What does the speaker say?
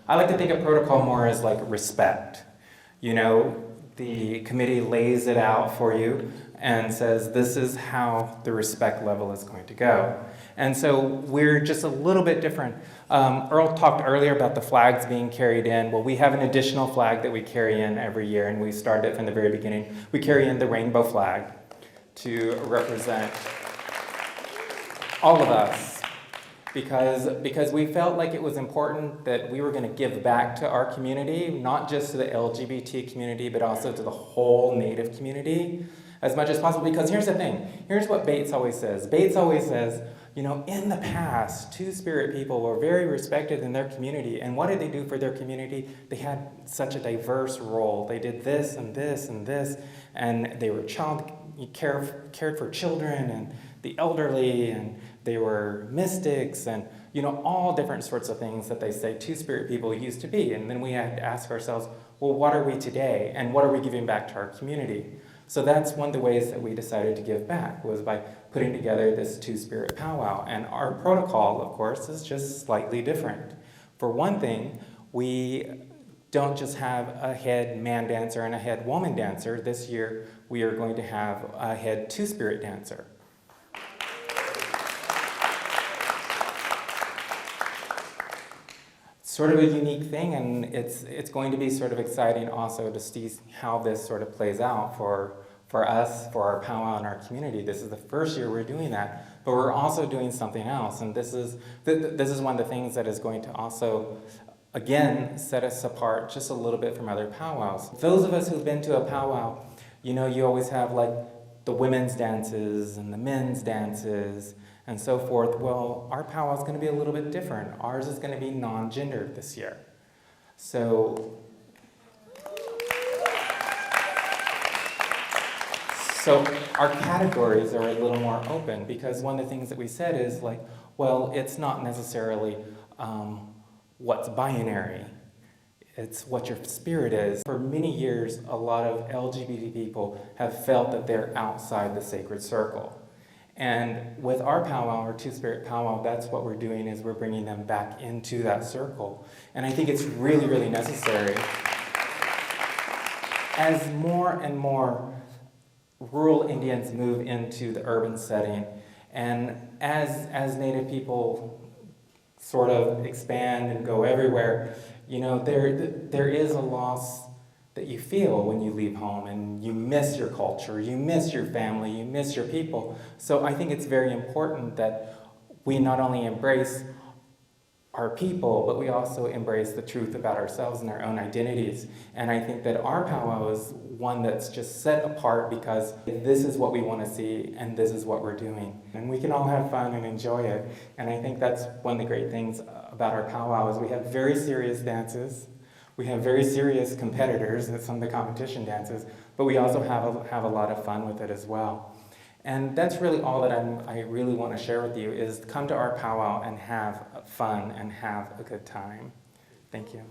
I like to think of protocol more as like respect. You know, the committee lays it out for you and says this is how the respect level is going to go. And so we're just a little bit different. Earl talked earlier about the flags being carried in. Well, we have an additional flag that we carry in every year, and we started it from the very beginning. We carry in the rainbow flag to represent all of us, because we felt like it was important that we were going to give back to our community, not just to the LGBT community, but also to the whole Native community as much as possible. Because here's the thing, here's what Bates always says. Bates always says, you know, in the past, Two-Spirit people were very respected in their community. And what did they do for their community? They had such a diverse role. They did this and this and this, and they were cared for children and the elderly, and they were mystics, and you know, all different sorts of things that they say Two-Spirit people used to be. And then we had to ask ourselves, well, what are we today, and what are we giving back to our community? So that's one of the ways that we decided to give back, was by putting together this Two-Spirit powwow. And our protocol, of course, is just slightly different. For one thing, we don't just have a head man dancer and a head woman dancer. This year, we are going to have a head Two-Spirit dancer. Sort of a unique thing, and it's going to be sort of exciting also to see how this sort of plays out for us, for our powwow and our community. This is the first year we're doing that, but we're also doing something else, and this is one of the things that is going to also, again, set us apart just a little bit from other powwows. Those of us who've been to a powwow, you know, you always have like the women's dances and the men's dances and so forth. Well, our powwow is going to be a little bit different. Ours is going to be non-gendered this year. So our categories are a little more open, because one of the things that we said is like, well, it's not necessarily what's binary. It's what your spirit is. For many years, a lot of LGBT people have felt that they're outside the sacred circle. And with our powwow, our Two-Spirit powwow, that's what we're doing, is we're bringing them back into that circle. And I think it's really, really necessary. As more and more rural Indians move into the urban setting, and as Native people sort of expand and go everywhere, you know, there is a loss that you feel when you leave home, and you miss your culture, you miss your family, you miss your people. So I think it's very important that we not only embrace our people, but we also embrace the truth about ourselves and our own identities. And I think that our powwow is one that's just set apart, because this is what we want to see, and this is what we're doing. And we can all have fun and enjoy it. And I think that's one of the great things about our powwow, is we have very serious dances. We have very serious competitors at some of the competition dances, but we also have a lot of fun with it as well. And that's really all that I really want to share with you, is come to our powwow and have fun and have a good time. Thank you.